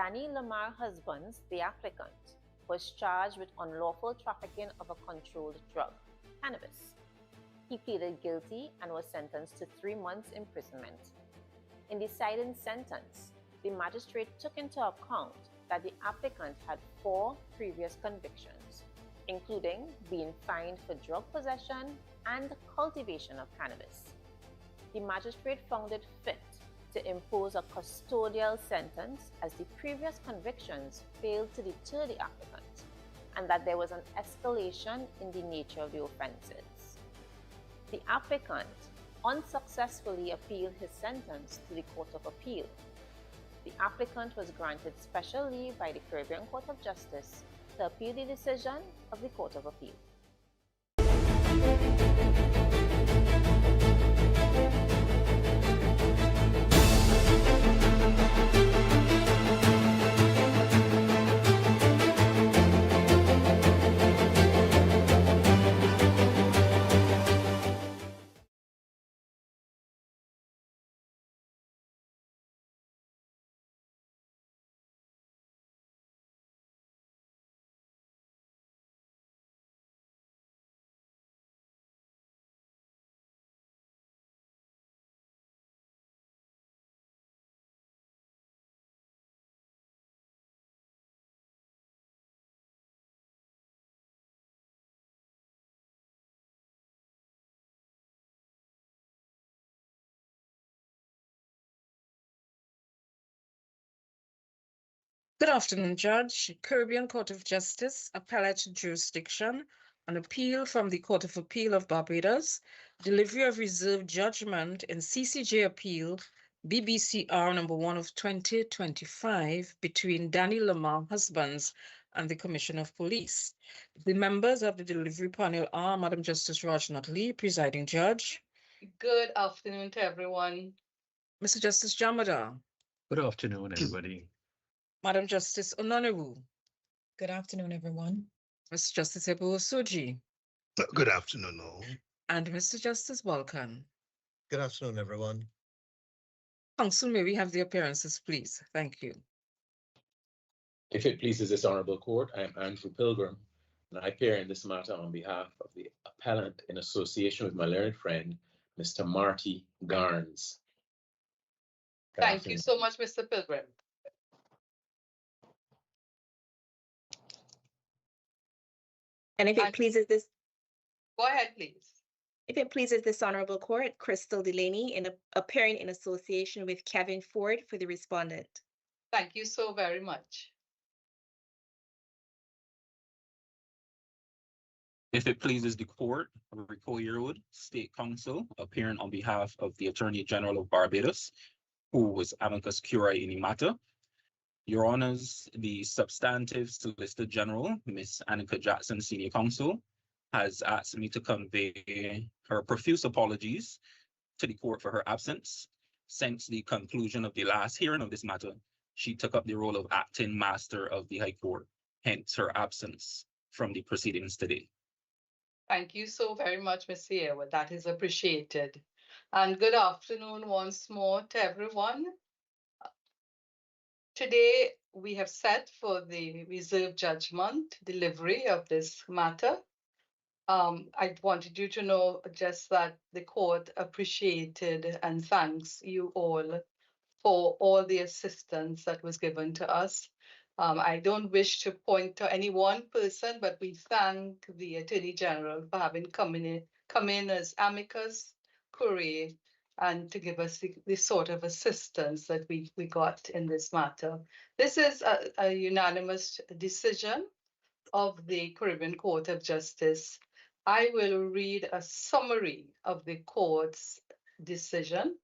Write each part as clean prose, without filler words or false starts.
Danny Lamar Husbands, the applicant, was charged with unlawful trafficking of a controlled drug, cannabis. He pleaded guilty and was sentenced to 3 months imprisonment. In deciding sentence, the magistrate took into account that the applicant had 4 previous convictions, including being fined for drug possession and cultivation of cannabis. The magistrate found it fit to impose a custodial sentence as the previous convictions failed to deter the applicant, and that there was an escalation in the nature of the offences. The applicant unsuccessfully appealed his sentence to the Court of Appeal. The applicant was granted special leave by the Caribbean Court of Justice to appeal the decision of the Court of Appeal. Good afternoon, Judge. Caribbean Court of Justice, Appellate Jurisdiction, an appeal from the Court of Appeal of Barbados, delivery of reserved judgment in CCJ Appeal BBCR number 1 of 2025 between Danny Lamar Husbands and the Commissioner of Police. The members of the delivery panel are Madam Justice Rajnath Lee, presiding judge. Good afternoon to everyone. Mr. Justice Jamada. Good afternoon, everybody. Madam Justice Ononewu. Good afternoon, everyone. Mr. Justice Ebo Soji. Good afternoon, all. And Mr. Justice Balkan. Good afternoon, everyone. Counsel, may we have the appearances, please? Thank you. If it pleases this honorable court, I am Andrew Pilgrim, and I appear in this matter on behalf of the appellant in association with my learned friend, Mr. Marty Garnes. Thank you so much, Mr. Pilgrim. And if it pleases this, go ahead, please. If it pleases this honorable court, Crystal Delaney appearing in association with Kevin Ford for the respondent. Thank you so very much. If it pleases the court, Rico Yearwood, State Counsel, appearing on behalf of the Attorney General of Barbados, who was amicus curiae in the matter. Your Honors, the substantive Solicitor General, Ms. Annika Jackson, Senior Counsel, has asked me to convey her profuse apologies to the court for her absence. Since the conclusion of the last hearing of this matter, she took up the role of acting master of the High Court, hence her absence from the proceedings today. Thank you so very much, Ms. Yearwood. That is appreciated. And good afternoon once more to everyone. Today, we have set for the reserved judgment delivery of this matter. I wanted you to know just that the court appreciated and thanks you all for all the assistance that was given to us. I don't wish to point to any one person, but we thank the Attorney General for having come in as amicus curiae and to give us the sort of assistance that we got in this matter. This is a unanimous decision of the Caribbean Court of Justice. I will read a summary of the court's decision.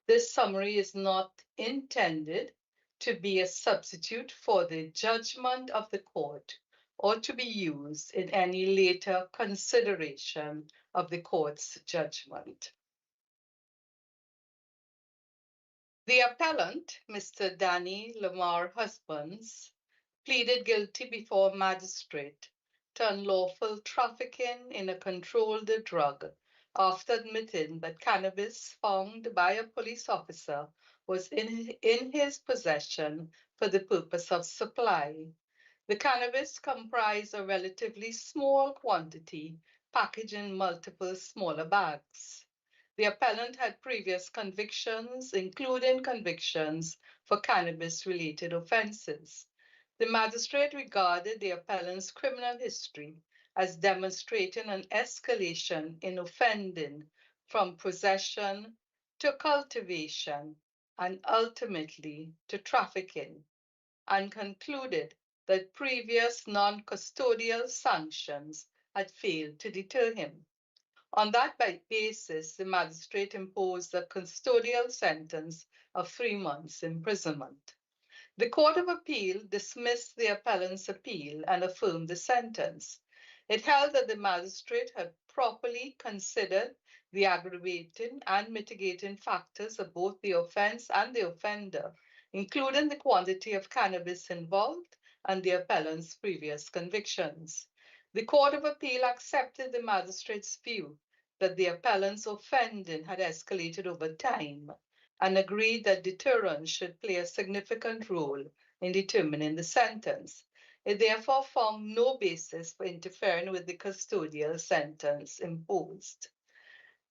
This summary is not intended to be a substitute for the judgment of the court or to be used in any later consideration of the court's judgment. The appellant, Mr. Danny Lamar Husbands, pleaded guilty before magistrate to unlawful trafficking in a controlled drug after admitting that cannabis found by a police officer was in his possession for the purpose of supply. The cannabis comprised a relatively small quantity packaged in multiple smaller bags. The appellant had previous convictions, including convictions for cannabis-related offences. The magistrate regarded the appellant's criminal history as demonstrating an escalation in offending from possession to cultivation and ultimately to trafficking, and concluded that previous non-custodial sanctions had failed to deter him. On that basis, the magistrate imposed a custodial sentence of 3 months imprisonment. The Court of Appeal dismissed the appellant's appeal and affirmed the sentence. It held that the magistrate had properly considered the aggravating and mitigating factors of both the offense and the offender, including the quantity of cannabis involved and the appellant's previous convictions. The Court of Appeal accepted the magistrate's view that the appellant's offending had escalated over time and agreed that deterrence should play a significant role in determining the sentence. It therefore found no basis for interfering with the custodial sentence imposed.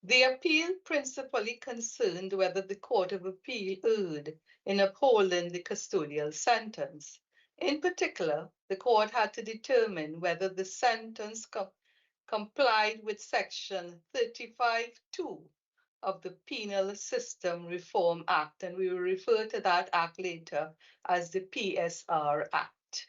The appeal principally concerned whether the Court of Appeal erred in upholding the custodial sentence. In particular, the court had to determine whether the sentence complied with Section 35(2) of the Penal System Reform Act, and we will refer to that act later as the PSR Act.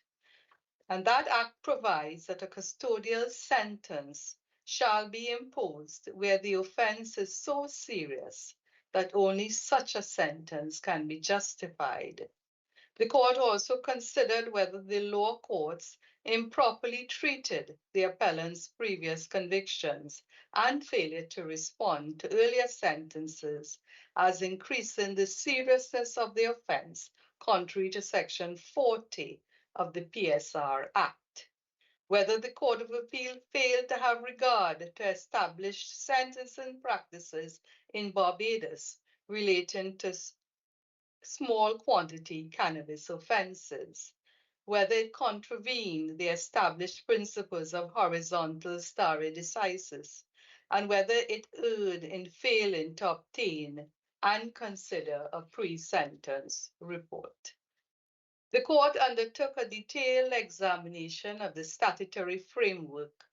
And that act provides that a custodial sentence shall be imposed where the offense is so serious that only such a sentence can be justified. The court also considered whether the lower courts improperly treated the appellant's previous convictions and failure to respond to earlier sentences as increasing the seriousness of the offense, contrary to Section 40 of the PSR Act. Whether the Court of Appeal failed to have regard to established sentencing practices in Barbados relating to small quantity cannabis offences, whether it contravened the established principles of horizontal stare decisis, and whether it erred in failing to obtain and consider a pre-sentence report. The court undertook a detailed examination of the statutory framework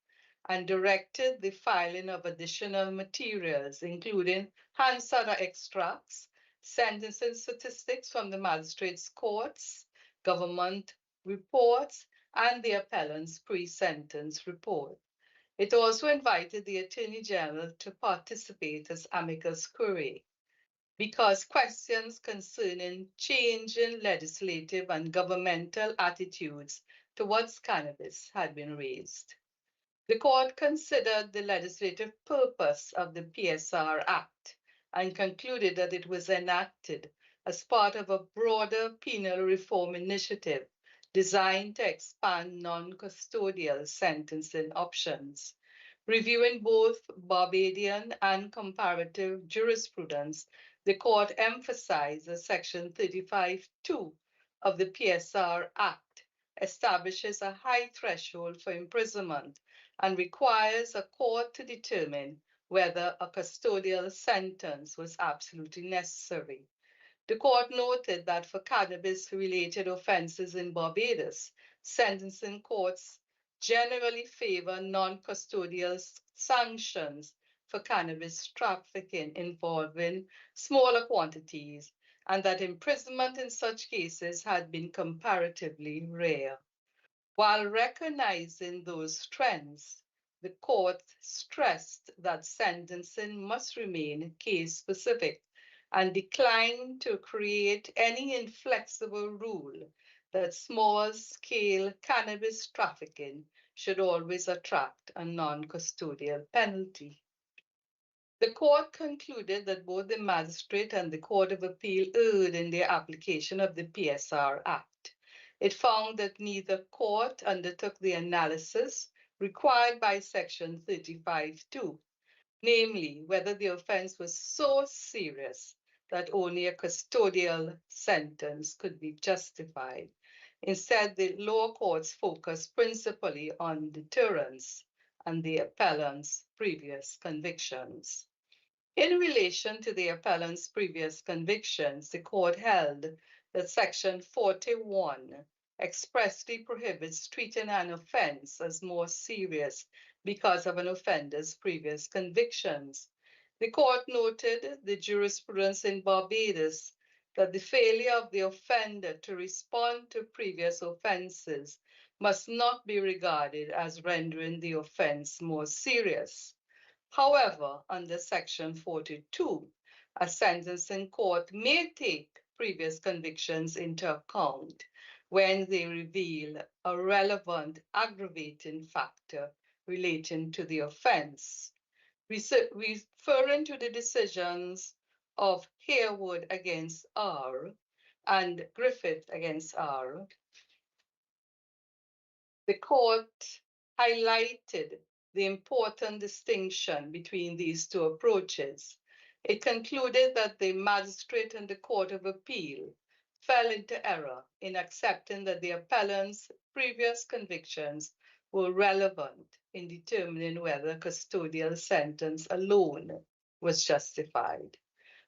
and directed the filing of additional materials, including Hansard extracts, sentencing statistics from the magistrate's courts, government reports, and the appellant's pre-sentence report. It also invited the Attorney General to participate as amicus curiae, because questions concerning changing legislative and governmental attitudes towards cannabis had been raised. The court considered the legislative purpose of the PSR Act and concluded that it was enacted as part of a broader penal reform initiative designed to expand non-custodial sentencing options. Reviewing both Barbadian and comparative jurisprudence, the court emphasized that Section 35(2) of the PSR Act establishes a high threshold for imprisonment and requires a court to determine whether a custodial sentence was absolutely necessary. The court noted that for cannabis-related offenses in Barbados, sentencing courts generally favor non-custodial sanctions for cannabis trafficking involving smaller quantities, and that imprisonment in such cases had been comparatively rare. While recognizing those trends, the court stressed that sentencing must remain case-specific and declined to create any inflexible rule that small-scale cannabis trafficking should always attract a non-custodial penalty. The court concluded that both the magistrate and the Court of Appeal erred in their application of the PSR Act. It found that neither court undertook the analysis required by Section 35(2), namely whether the offense was so serious that only a custodial sentence could be justified. Instead, the lower courts focused principally on deterrence and the appellant's previous convictions. In relation to the appellant's previous convictions, the court held that Section 41 expressly prohibits treating an offense as more serious because of an offender's previous convictions. The court noted the jurisprudence in Barbados that the failure of the offender to respond to previous offenses must not be regarded as rendering the offense more serious. However, under Section 42, a sentencing court may take previous convictions into account when they reveal a relevant aggravating factor relating to the offense. Referring to the decisions of Harewood against R and Griffith against R, the court highlighted the important distinction between these two approaches. It concluded that the magistrate and the Court of Appeal fell into error in accepting that the appellant's previous convictions were relevant in determining whether a custodial sentence alone was justified.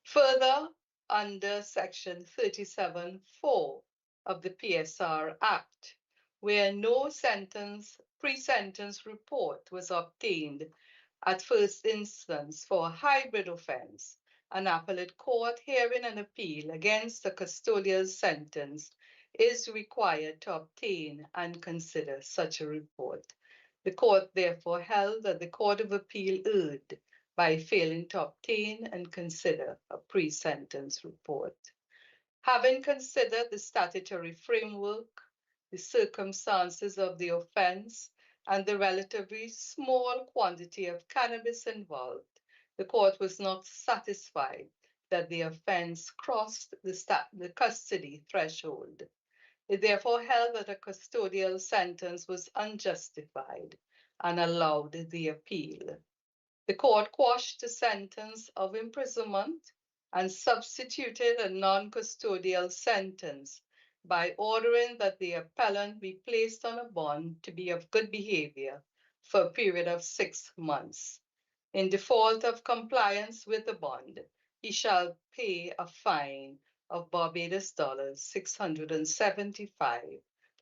Further, under Section 37(4) of the PSR Act, where no pre-sentence report was obtained at first instance for a hybrid offense, an appellate court hearing an appeal against a custodial sentence is required to obtain and consider such a report. The court therefore held that the Court of Appeal erred by failing to obtain and consider a pre-sentence report. Having considered the statutory framework, the circumstances of the offense, and the relatively small quantity of cannabis involved, the court was not satisfied that the offense crossed the custody threshold. It therefore held that a custodial sentence was unjustified and allowed the appeal. The court quashed the sentence of imprisonment and substituted a non-custodial sentence by ordering that the appellant be placed on a bond to be of good behavior for a period of 6 months. In default of compliance with the bond, he shall pay a fine of Barbados dollars 675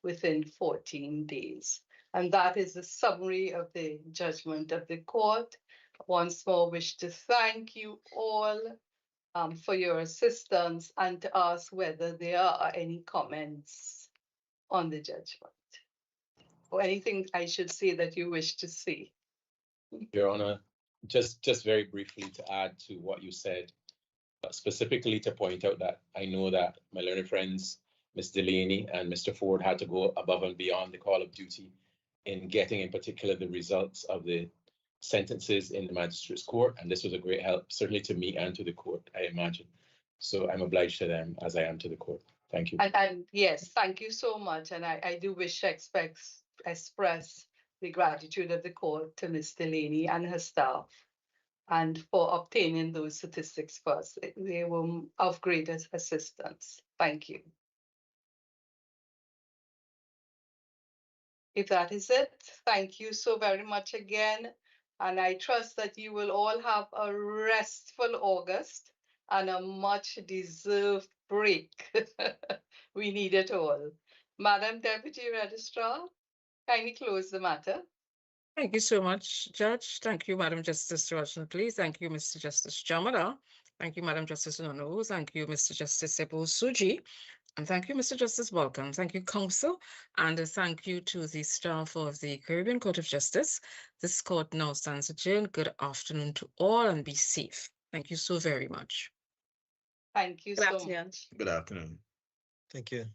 within 14 days. And that is the summary of the judgment of the court. Once more, wish to thank you all for your assistance and to ask whether there are any comments on the judgment or anything I should say that you wish to see. Your Honor, just very briefly to add to what you said, specifically to point out that I know that my learned friends, Ms. Delaney and Mr. Ford, had to go above and beyond the call of duty in getting in particular the results of the sentences in the magistrate's court, and this was a great help, certainly to me and to the court, I imagine. So I'm obliged to them as I am to the court. Thank you. And yes, thank you so much. And I do wish to express the gratitude of the court to Ms. Delaney and her staff and for obtaining those statistics for us. They were of great assistance. Thank you. If that is it, thank you so very much again. And I trust that you will all have a restful August and a much deserved break. We need it all. Madam Deputy Registrar, kindly close the matter. Thank you so much, Judge. Thank you, Madam Justice Georgian, please. Thank you, Mr. Justice Jamada. Thank you, Madam Justice Nono. Thank you, Mr. Justice Sebo Suji. And thank you, Mr. Justice Balkan. Thank you, Counsel. And thank you to the staff of the Caribbean Court of Justice. This court now stands adjourned. Good afternoon to all and be safe. Thank you so very much. Thank you so much. Good afternoon. Thank you.